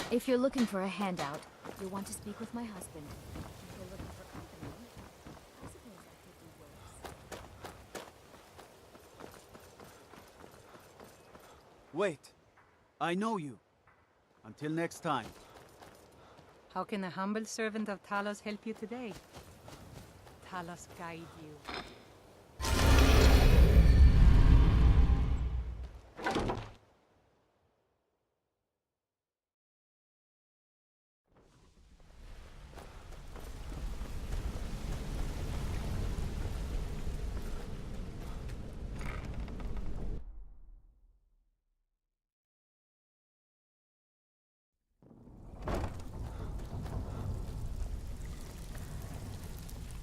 If you're looking for a handout, you'll want to speak with my husband. If you're looking for company, I suppose I could do worse. Wait. I know you. Until next time. How can a humble servant of Talos help you today? Talos guide you.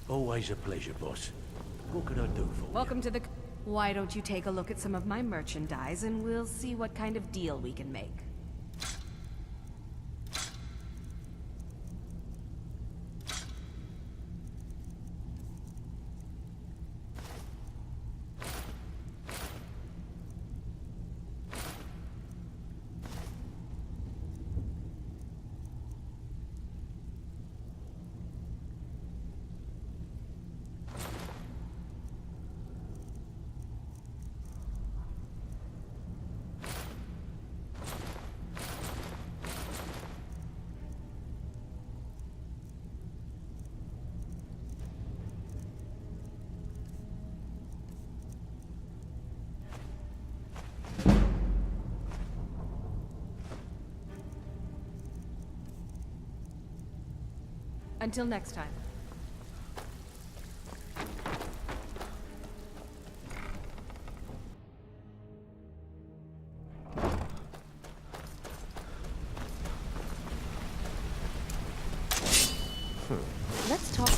Always a pleasure, boss. What can I do for you? Welcome to the... Why don't you take a look at some of my merchandise and we'll see what kind of deal we can make. Until next time. Let's talk.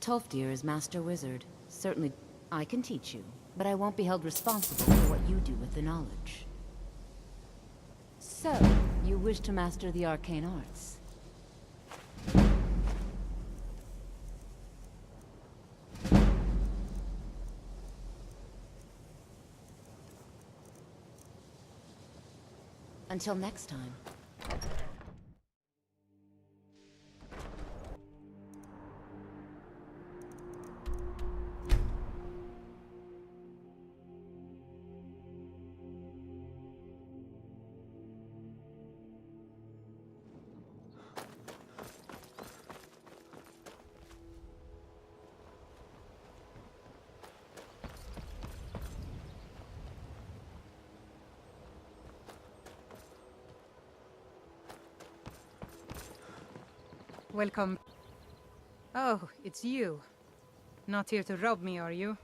Tolfdir is Master Wizard. Certainly, I can teach you, but I won't be held responsible for what you do with the knowledge. So, you wish to master the arcane arts? Until next time. Welcome. Oh, it's you. Not here to rob me, are you?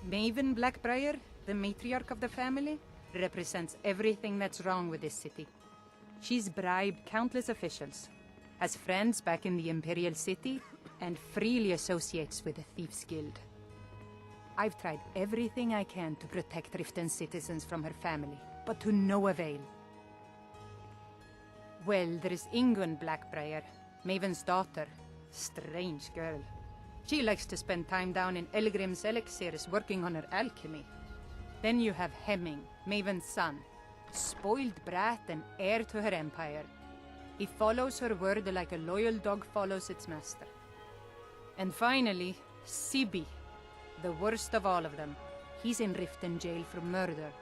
Maven Blackbriar, the matriarch of the family, represents everything that's wrong with this city. She's bribed countless officials, has friends back in the Imperial City, and freely associates with the Thieves' Guild. I've tried everything I can to protect Riften's citizens from her family, but to no avail. Well, there is Ingun Blackbriar, Maven's daughter. Strange girl. She likes to spend time down in Elgrim's elixirs working on her alchemy. Then you have Hemming, Maven's son. Spoiled brat and heir to her empire. He follows her word like a loyal dog follows its master. And finally, Sibi, the worst of all of them. He's in Riften jail for murder.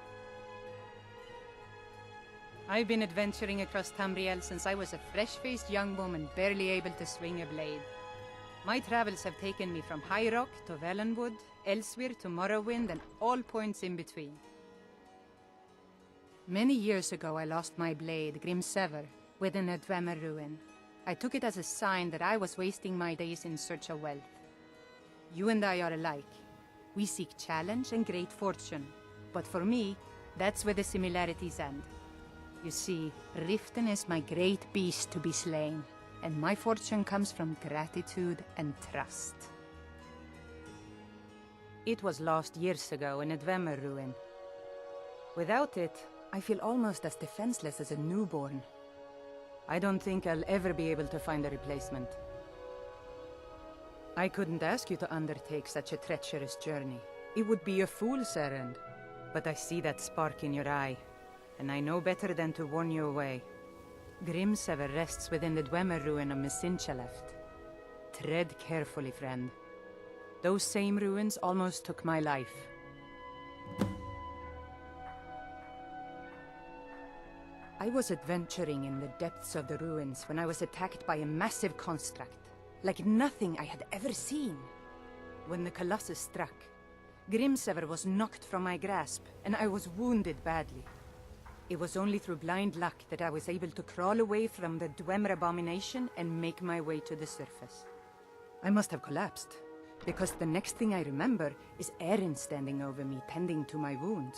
I've been adventuring across Tamriel since I was a fresh-faced young woman barely able to swing a blade. My travels have taken me from High Rock to Valenwood, elsewhere to Morrowind, and all points in between. Many years ago I lost my blade, Grimsever, within a Dwemer ruin. I took it as a sign that I was wasting my days in search of wealth. You and I are alike. We seek challenge and great fortune. But for me, That's where the similarities end. You see, Riften is my great beast to be slain, and my fortune comes from gratitude and trust. It was lost years ago in a Dwemer ruin. Without it, I feel almost as defenseless as a newborn. I don't think I'll ever be able to find a replacement. I couldn't ask you to undertake such a treacherous journey. It would be a fool's errand. But I see that spark in your eye, and I know better than to warn you away. Grimsever rests within the Dwemer ruin of Mesinchaleft. Tread carefully, friend. Those same ruins almost took my life. I was adventuring in the depths of the ruins when I was attacked by a massive construct, like nothing I had ever seen. When the Colossus struck, Grimsever was knocked from my grasp, and I was wounded badly. It was only through blind luck that I was able to crawl away from the Dwemer abomination and make my way to the surface. I must have collapsed, because the next thing I remember is Erin standing over me, tending to my wounds.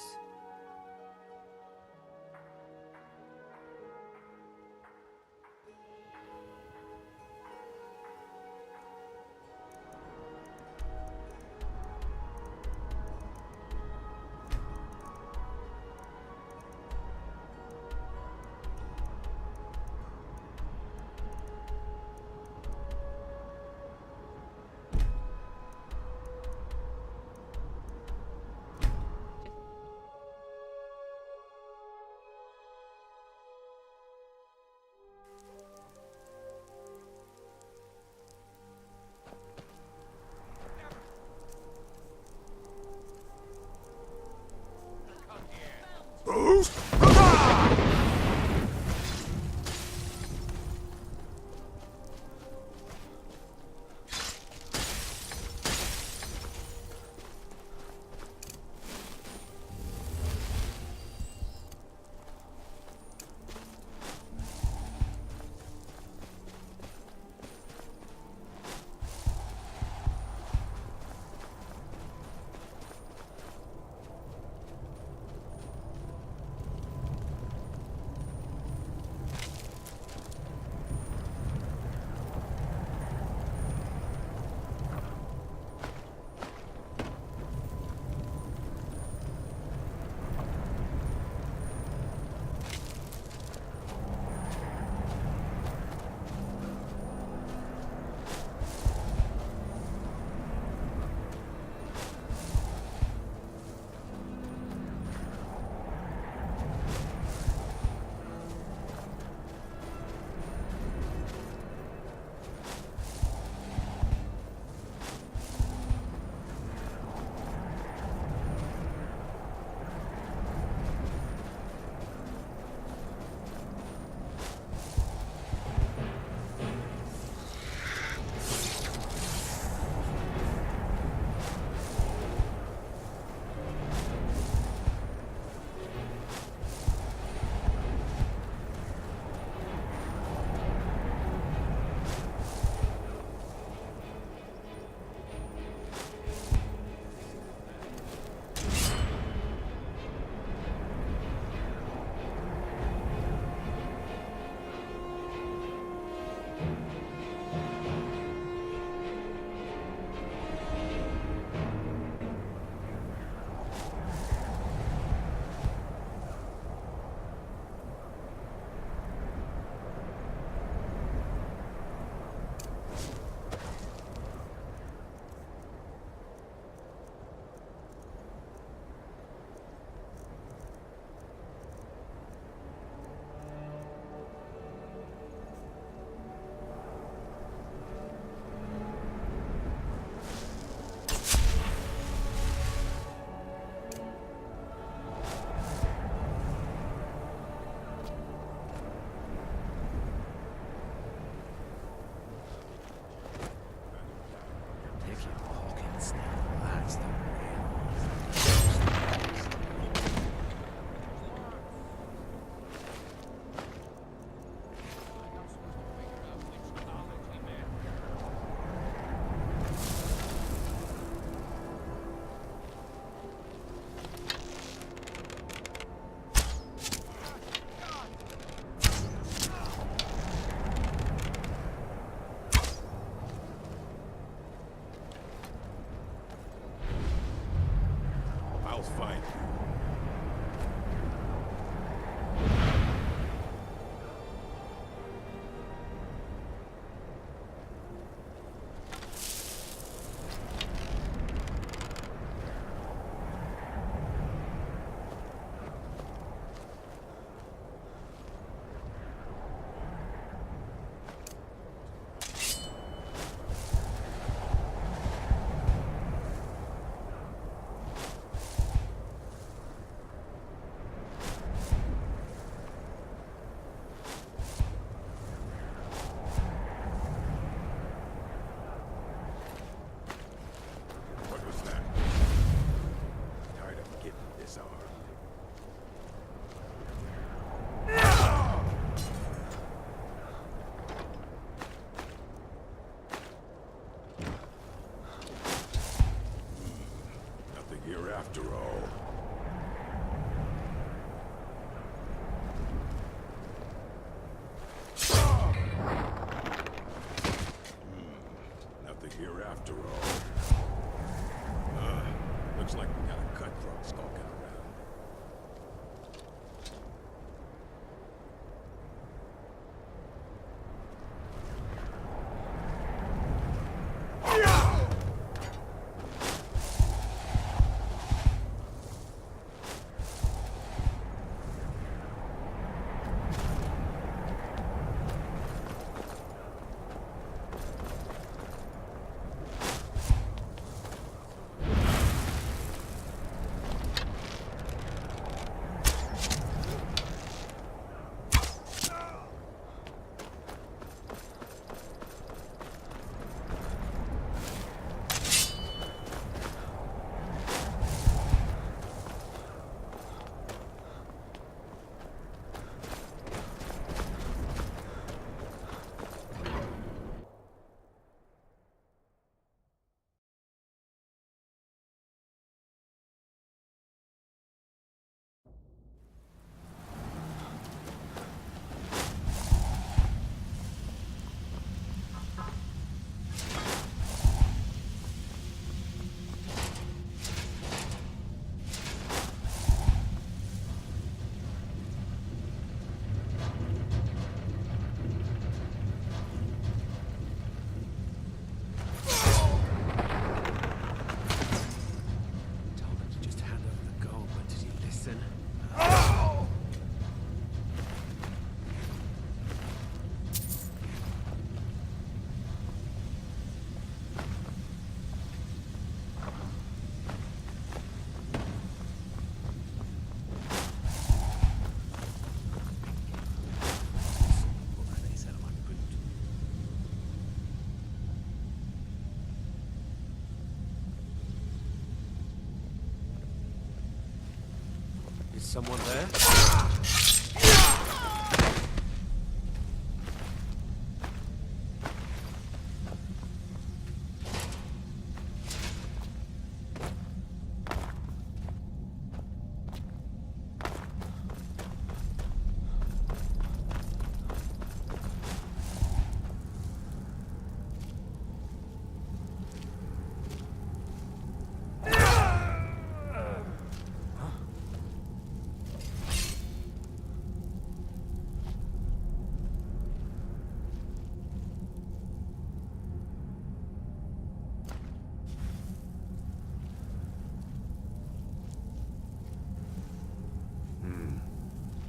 Is someone there?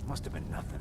Must have been nothing.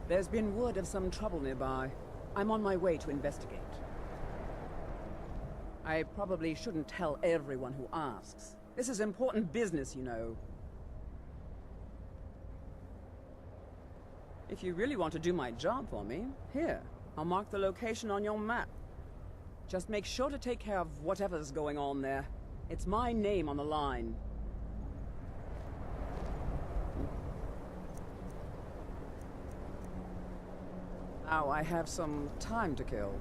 There's been word of some trouble nearby. I'm on my way to investigate. I probably shouldn't tell everyone who asks. This is important business, you know. If you really want to do my job for me, here, I'll mark the location on your map. Just make sure to take care of whatever's going on there. It's my name on the line. Now I have some time to kill.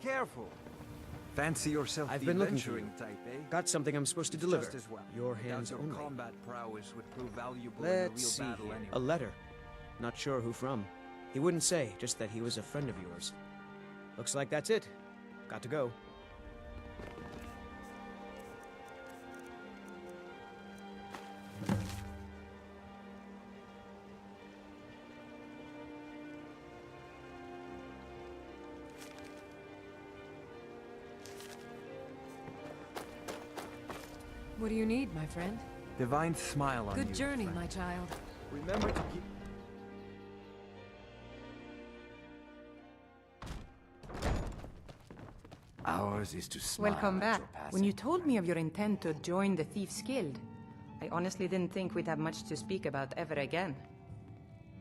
Careful. Fancy yourself I've the been looking for adventuring you. type, eh? Got something I'm supposed to deliver. Just as well. Your Doubt hands your only. combat prowess would prove valuable Let's in a real see battle here. anyway. A letter. Not sure who from. He wouldn't say, just that he was a friend of yours. Looks like that's it. Got to go. What do you need, my friend? Divine smile on you. Good journey, friend. my child. Remember to keep... Ours is to smile. Welcome at back. your passing. When you told me of your intent to join the Thieves' Guild, I honestly didn't think we'd have much to speak about ever again.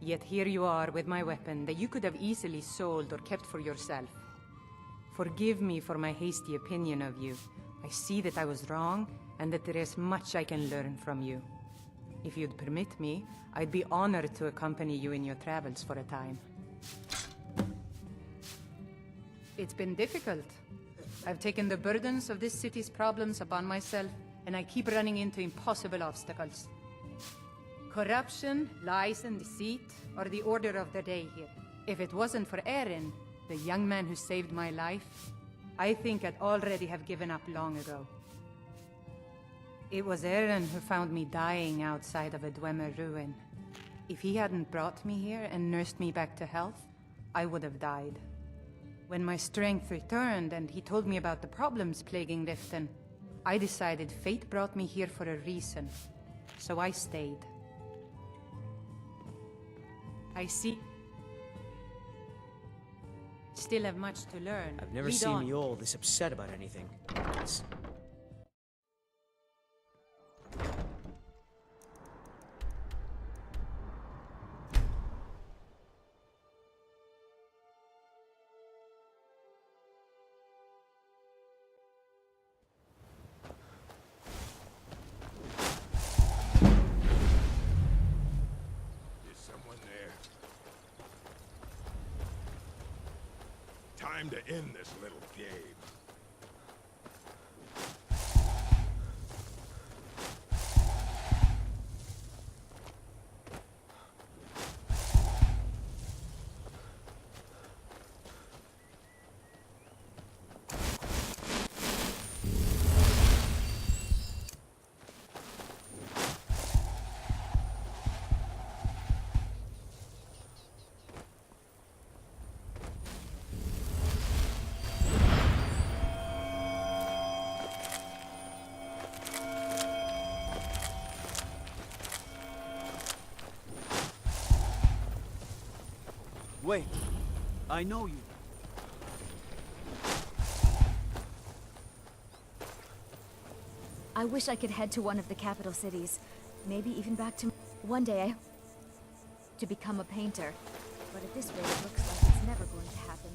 Yet here you are with my weapon that you could have easily sold or kept for yourself. Forgive me for my hasty opinion of you. I see that I was wrong, and that there is much I can learn from you. If you'd permit me, I'd be honored to accompany you in your travels for a time. It's been difficult. I've taken the burdens of this city's problems upon myself, and I keep running into impossible obstacles. Corruption, lies and deceit are the order of the day here. If it wasn't for Erin, the young man who saved my life, I think I'd already have given up long ago. It was Erin who found me dying outside of a Dwemer ruin. If he hadn't brought me here and nursed me back to health, I would have died. When my strength returned and he told me about the problems plaguing Riften, I decided fate brought me here for a reason, so I stayed. I see. Still have much to learn. I've never Lead seen on. Mjol this upset about anything. It's... Is someone there? Time to end this little game. Wait. I know you. I wish I could head to one of the capital cities. Maybe even back to... One day to become a painter. But at this rate, it looks like it's never going to happen.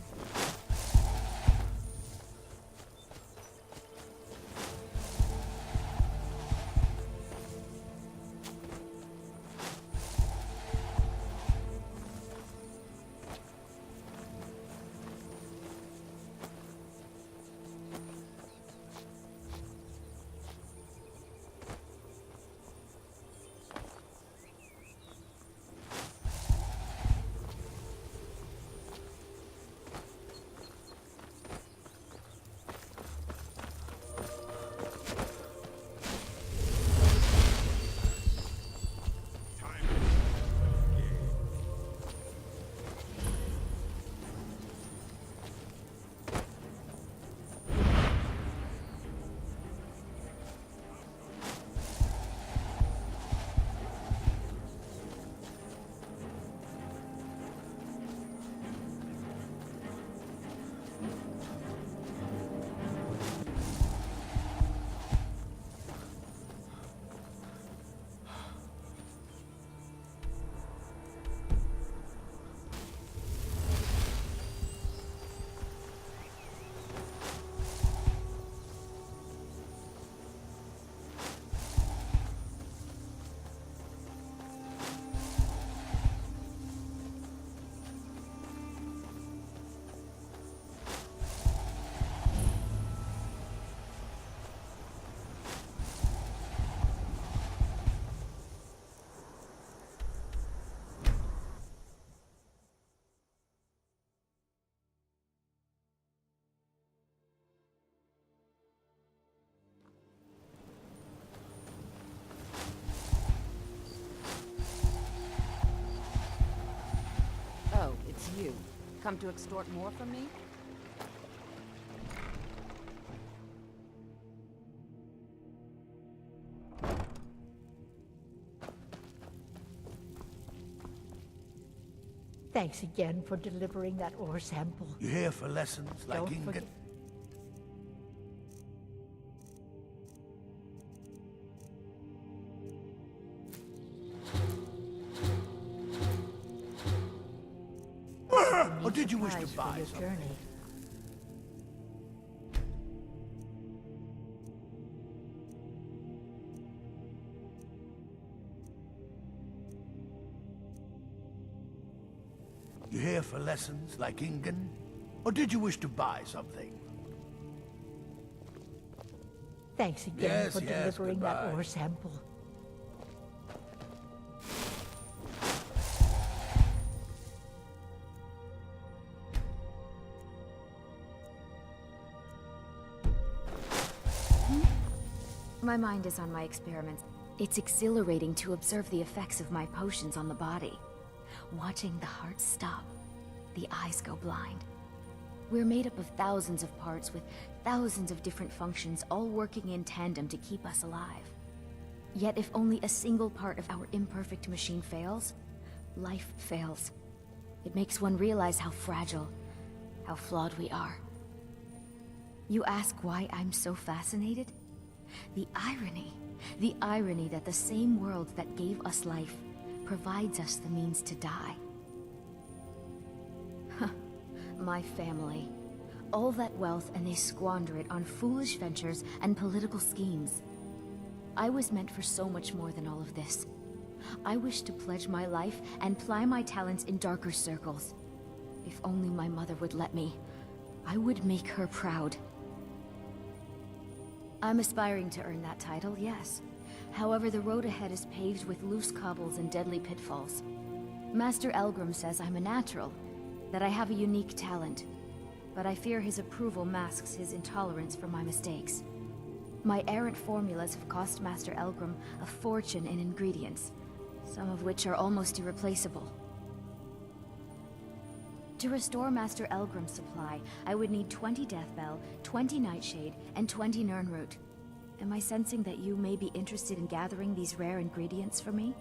Oh, it's you. Come to extort more from me? Thanks again for delivering that ore sample. You here for lessons like Don't Inga? forget. Or did you wish to Supplies for buy your something? journey. You here for lessons like Ingen? Or did you wish to buy something? Thanks again Yes, for yes, delivering that goodbye. ore sample. My mind is on my experiments. It's exhilarating to observe the effects of my potions on the body. Watching the heart stop, the eyes go blind. We're made up of thousands of parts with thousands of different functions, all working in tandem to keep us alive. Yet if only a single part of our imperfect machine fails, life fails. It makes one realize how fragile, how flawed we are. You ask why I'm so fascinated? The irony that the same world that gave us life provides us the means to die. My family. All that wealth and they squander it on foolish ventures and political schemes. I was meant for so much more than all of this. I wish to pledge my life and ply my talents in darker circles. If only my mother would let me, I would make her proud. I'm aspiring to earn that title, yes. However, the road ahead is paved with loose cobbles and deadly pitfalls. Master Elgrim says I'm a natural, that I have a unique talent, but I fear his approval masks his intolerance for my mistakes. My errant formulas have cost Master Elgrim a fortune in ingredients, some of which are almost irreplaceable. To restore Master Elgrim's supply, I would need 20 Deathbell, 20 Nightshade, and 20 Nirnroot. Am I sensing that you may be interested in gathering these rare ingredients for me?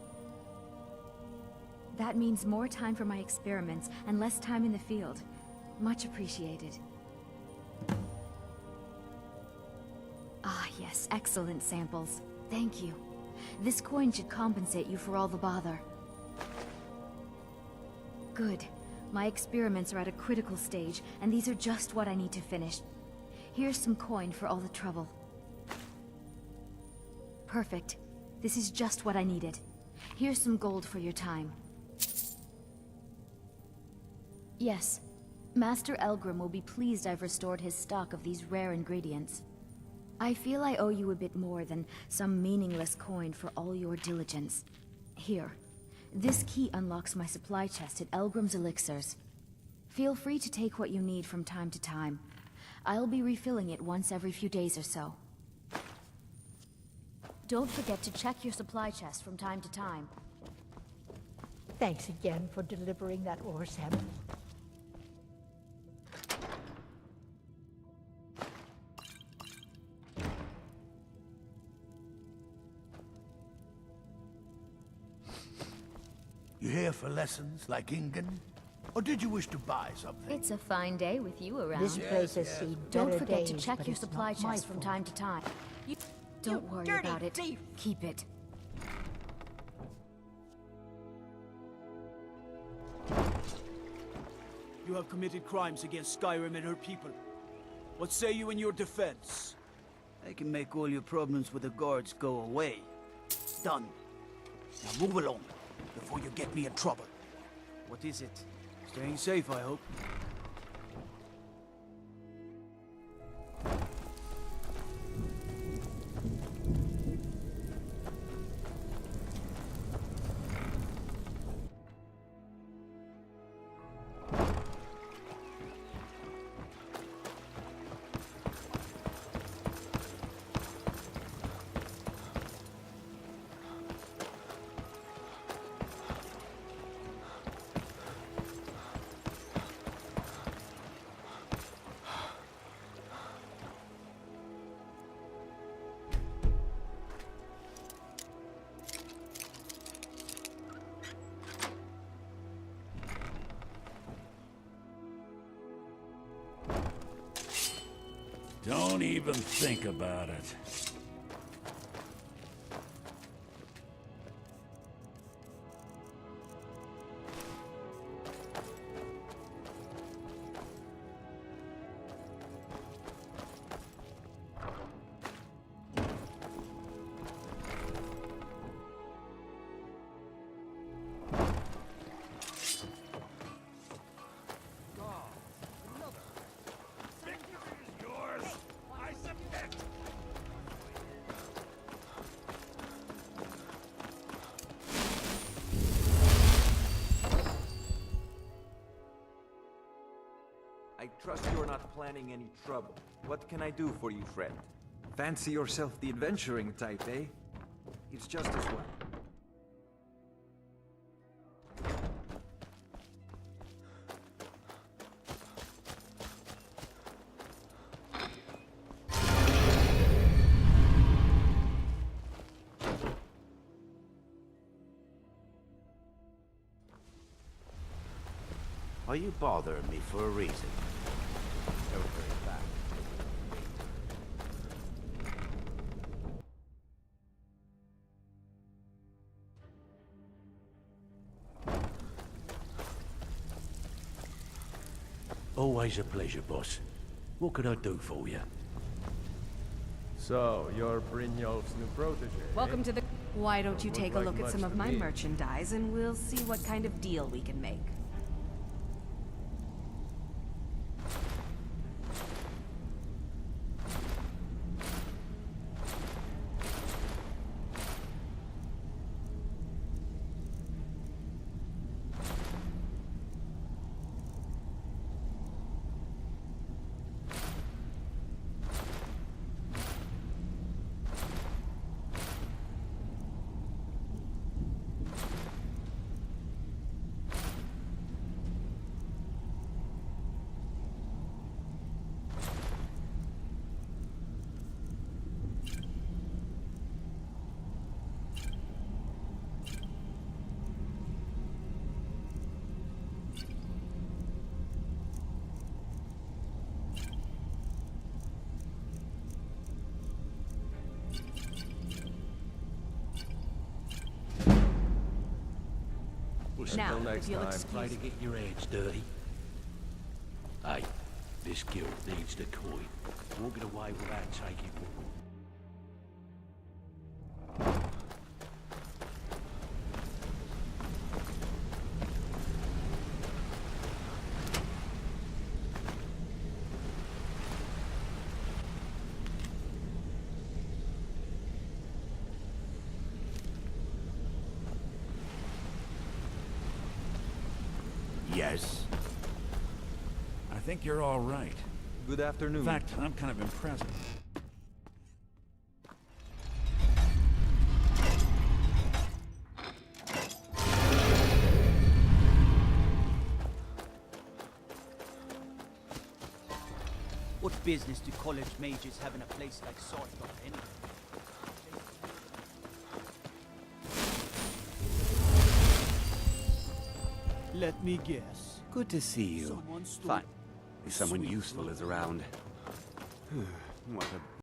That means more time for my experiments and less time in the field. Much appreciated. Ah, yes, excellent samples. Thank you. This coin should compensate you for all the bother. Good. My experiments are at a critical stage, and these are just what I need to finish. Here's some coin for all the trouble. Perfect. This is just what I needed. Here's some gold for your time. Yes. Master Elgrim will be pleased I've restored his stock of these rare ingredients. I feel I owe you a bit more than some meaningless coin for all your diligence. Here. This key unlocks my supply chest at Elgrim's Elixirs. Feel free to take what you need from time to time. I'll be refilling it once every few days or so. Don't forget to check your supply chest from time to time. Thanks again for delivering that ore sample. You here for lessons like Ingen? Or did you wish to buy something? It's a fine day with you around. This place has seen Don't better forget days, to check but your it's supply not my chest from fault. time to time. Don't worry about it. Keep it. You have committed crimes against Skyrim and her people. What say you in your defense? I can make all your problems with the guards go away. Done. Now move along, before you get me in trouble. What is it? Staying safe, I hope. Don't even think about it. I trust you're not planning any trouble. What can I do for you, friend? Fancy yourself the adventuring type, eh? It's just as well. Are you bothering me for a reason? Don't worry back. Always a pleasure, boss. What can I do for you? So, you're Brynjolf's new protege. Welcome to the... Why don't you Wouldn't take a like look at much some of to my me. merchandise and we'll see what kind of deal we can make. Well, Now, until if next you'll time, excuse- try to get your hands dirty. Hey, this guild needs the coin. Won't get away without taking one. Yes? I think you're all right. Good afternoon. In fact, I'm kind of impressed. What business do college mages have in a place like Sartok anyway? Let me guess. Good to see you. Someone stole Fine. If someone sweet useful is around. What a